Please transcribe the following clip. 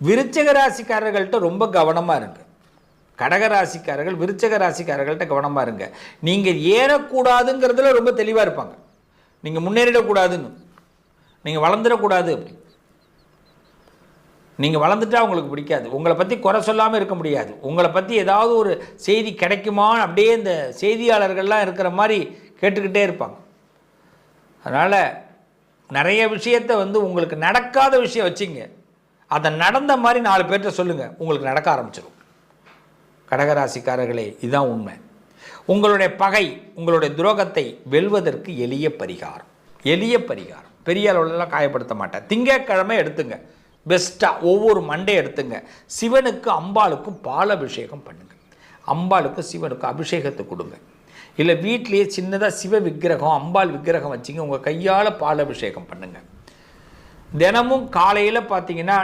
விருச்சிக ராசிக்காரர்கள்ட்ட ரொம்ப கவனமாக இருங்க. கடகராசிக்காரர்கள் விருச்சிக ராசிக்காரர்கள்ட்ட கவனமாக இருங்க. நீங்கள் ஏறக்கூடாதுங்கிறதுல ரொம்ப தெளிவாக இருப்பாங்க. நீங்கள் முன்னேறிடக்கூடாதுன்னு, நீங்கள் வளர்ந்துடக்கூடாது அப்படி. நீங்கள் வளர்ந்துட்டா உங்களுக்கு பிடிக்காது. உங்களை பற்றி குறை சொல்லாமல் இருக்க முடியாது. உங்களை பற்றி ஏதாவது ஒரு செய்தி கிடைக்குமா அப்படியே இந்த செய்தியாளர்கள்லாம் இருக்கிற மாதிரி கேட்டுக்கிட்டே இருப்பாங்க. அதனால் நிறைய விஷயத்தை உங்களுக்கு நடக்காத விஷயம் வச்சுங்க, அதை நடந்த மாதிரி 4 பேர்கிட்ட சொல்லுங்கள், உங்களுக்கு நடக்க ஆரம்பிச்சிடும். கடகராசிக்காரர்களே, இதுதான் உண்மை. உங்களுடைய பகை, உங்களுடைய துரோகத்தை வெல்வதற்கு எளிய பரிகாரம். பெரிய அளவுலலாம் காயப்படுத்த மாட்டேன். திங்கட்கிழமை எடுத்துங்க, பெஸ்ட்டாக ஒவ்வொரு மண்டே எடுத்துங்க. சிவனுக்கு அம்பாளுக்கும் பால் அபிஷேகம் பண்ணுங்கள். அம்பாளுக்கு சிவனுக்கு அபிஷேகத்தை கொடுங்க. இல்லை வீட்டிலேயே சின்னதாக சிவ விக்கிரகம் அம்பாள் விக்கிரகம் வச்சிங்க, உங்கள் கையால் பால் அபிஷேகம் பண்ணுங்கள். தினமும் காலையில் பார்த்தீங்கன்னா